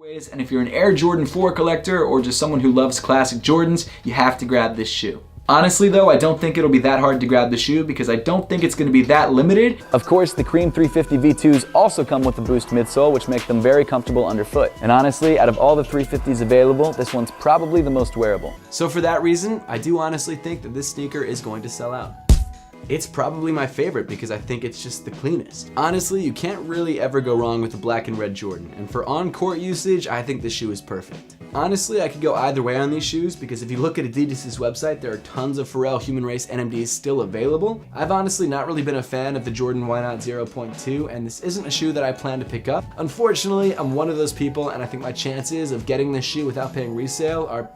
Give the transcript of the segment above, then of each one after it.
And if you're an Air Jordan 4 collector or just someone who loves classic Jordans, you have to grab this shoe. Honestly though, I don't think it'll be that hard to grab the shoe because I don't think it's going to be that limited. Of course, the Cream 350 V2s also come with a Boost midsole, which make them very comfortable underfoot. And honestly, out of all the 350s available, this one's probably the most wearable. So for that reason, I do honestly think that this sneaker is going to sell out. It's probably my favorite because I think it's just the cleanest. Honestly, you can't really ever go wrong with the black and red Jordan, and for on-court usage, I think this shoe is perfect. Honestly, I could go either way on these shoes because if you look at Adidas' website, there are tons of Pharrell Human Race NMDs still available. I've honestly not really been a fan of the Jordan Why Not 0.2, and this isn't a shoe that I plan to pick up. Unfortunately, I'm one of those people, and I think my chances of getting this shoe without paying resale are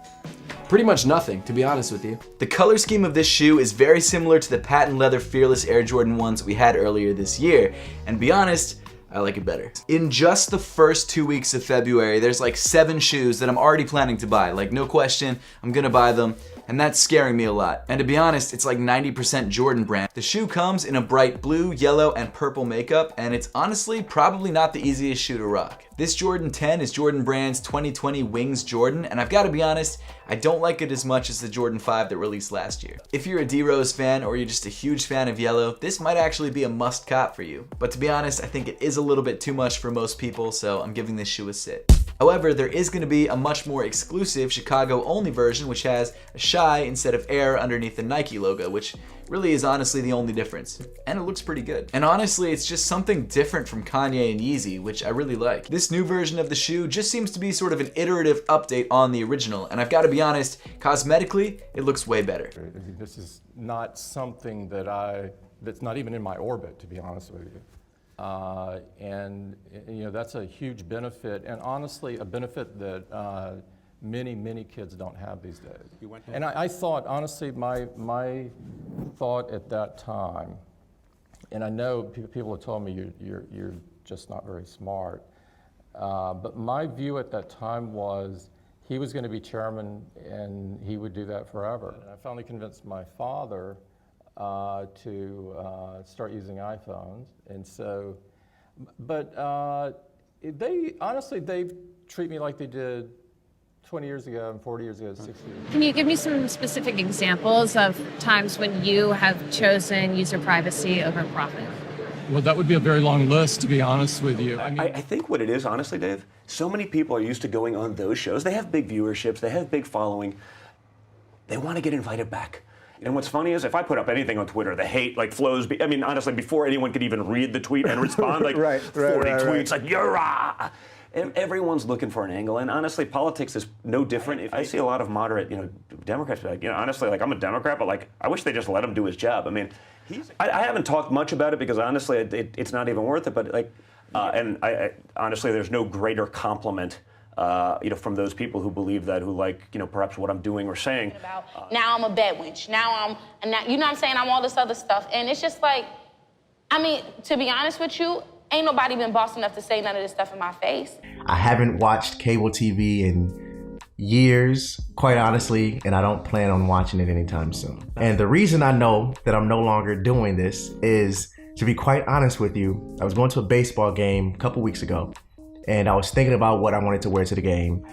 pretty much nothing, to be honest with you. The color scheme of this shoe is very similar to the patent leather Fearless Air Jordan 1s we had earlier this year, and to be honest, I like it better. In just the first 2 weeks of February, there's like 7 shoes that I'm already planning to buy. Like, no question, I'm gonna buy them, and that's scaring me a lot. And to be honest, it's like 90% Jordan brand. The shoe comes in a bright blue, yellow, and purple makeup, and it's honestly probably not the easiest shoe to rock. This Jordan 10 is Jordan Brand's 2020 Wings Jordan, and I've got to be honest, I don't like it as much as the Jordan 5 that released last year. If you're a D-Rose fan or you're just a huge fan of yellow, this might actually be a must cop for you. But to be honest, I think it is a little bit too much for most people, so I'm giving this shoe a sit. However, there is going to be a much more exclusive Chicago-only version which has a Shy instead of Air underneath the Nike logo, which really is honestly the only difference. And it looks pretty good. And honestly, it's just something different from Kanye and Yeezy, which I really like. This new version of the shoe just seems to be sort of an iterative update on the original, and I've got to be honest, cosmetically, it looks way better. This is not something that's not even in my orbit, to be honest with you. And you know, that's a huge benefit, and honestly, a benefit that many kids don't have these days. And I thought, honestly, my thought at that time, and I know people have told me you're just not very smart, but my view at that time was he was going to be chairman and he would do that forever. And I finally convinced my father to start using iPhones, and so, but they treat me like they did 20 years ago and 40 years ago, 60 years ago. Can you give me some specific examples of times when you have chosen user privacy over profit? Well, that would be a very long list, to be honest with you. I think what it is, honestly, Dave, so many people are used to going on those shows. They have big viewerships, they have big following. They want to get invited back. And what's funny is if I put up anything on Twitter, the hate like flows. I mean, honestly, before anyone could even read the tweet and respond, like 40 tweets, like you're everyone's looking for an angle, and honestly, politics is no different. If I see a lot of moderate, Democrats be like, honestly, like I'm a Democrat, but like I wish they just let him do his job. I mean, I haven't talked much about it because honestly, it's not even worth it. But like, and I honestly, there's no greater compliment, from those people who believe that, who like, perhaps what I'm doing or saying. Now I'm a bed wench. Now, you know what I'm saying? I'm all this other stuff, and it's just like, I mean, to be honest with you. Ain't nobody been boss enough to say none of this stuff in my face. I haven't watched cable TV in years, quite honestly, and I don't plan on watching it anytime soon. And the reason I know that I'm no longer doing this is, to be quite honest with you, I was going to a baseball game a couple weeks ago, and I was thinking about what I wanted to wear to the game.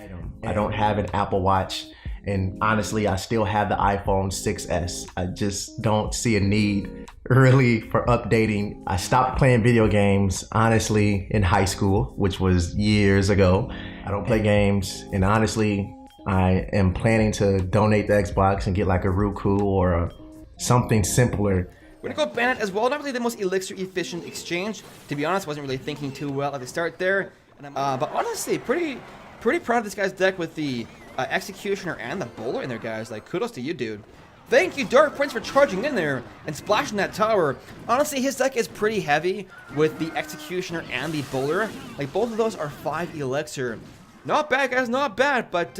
I don't have an Apple Watch, and honestly, I still have the iPhone 6S. I just don't see a need really for updating. I stopped playing video games, honestly, in high school, which was years ago. I don't play games, and honestly, I am planning to donate the Xbox and get like a Roku or something simpler. We're gonna go Bandit as well. Not really the most elixir efficient exchange. To be honest, wasn't really thinking too well at the start there. But honestly, pretty proud of this guy's deck with the Executioner and the Bowler in there, guys. Like, kudos to you, dude. Thank you, Dark Prince, for charging in there and splashing that tower. Honestly, his deck is pretty heavy with the Executioner and the Bowler. Like, both of those are 5 elixir. Not bad, guys, not bad. But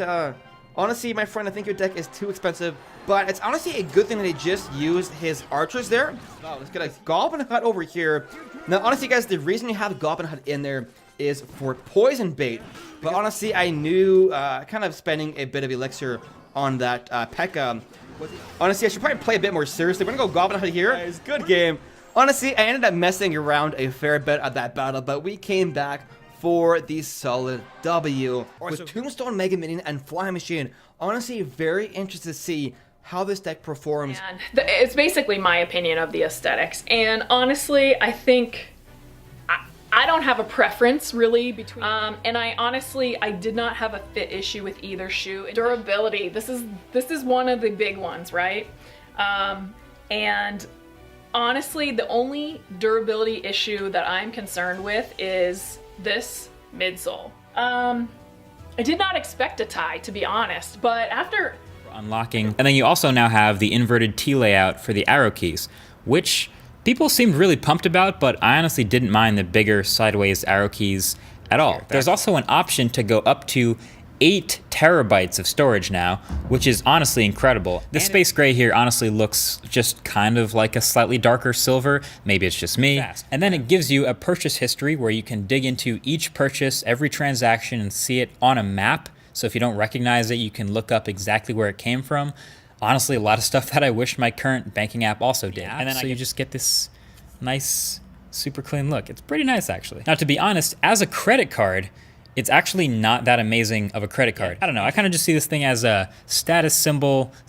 honestly, my friend, I think your deck is too expensive. But it's honestly a good thing that he just used his archers there. Wow, let's get a Goblin Hut over here. Now, honestly, guys, the reason you have Goblin Hut in there is for poison bait. But honestly, I knew kind of spending a bit of elixir on that P.E.K.K.A. Honestly, I should probably play a bit more seriously. We're gonna go Goblin Hut here. It's a good game. Honestly, I ended up messing around a fair bit at that battle, but we came back for the solid W. With Tombstone, Mega Minion, and Flying Machine, honestly, very interested to see how this deck performs. And it's basically my opinion of the aesthetics. And honestly, I think I don't have a preference really between, and I did not have a fit issue with either shoe. Durability, this is one of the big ones, right? And honestly, the only durability issue that I'm concerned with is this midsole. I did not expect a tie, to be honest, but after unlocking, and then you also now have the inverted T layout for the arrow keys, which people seemed really pumped about, but I honestly didn't mind the bigger sideways arrow keys at all. There's also an option to go up to 8 terabytes of storage now, which is honestly incredible. The space gray here honestly looks just kind of like a slightly darker silver. Maybe it's just me. And then it gives you a purchase history where you can dig into each purchase, every transaction, and see it on a map. So if you don't recognize it, you can look up exactly where it came from. Honestly, a lot of stuff that I wish my current banking app also did. And then you just get this nice, super clean look. It's pretty nice, actually. Now, to be honest, as a credit card, it's actually not that amazing of a credit card. I don't know, I kind of just see this thing as a status symbol /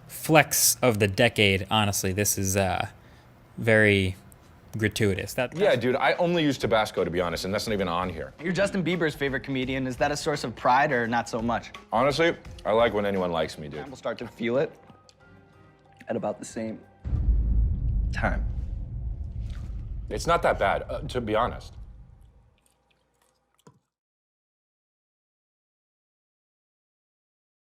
flex of the decade. Honestly, this is very gratuitous. Yeah, dude, I only use Tabasco, to be honest, and that's not even on here. You're Justin Bieber's favorite comedian. Is that a source of pride or not so much? Honestly, I like when anyone likes me, dude. We'll start to feel it at about the same time. It's not that bad, to be honest.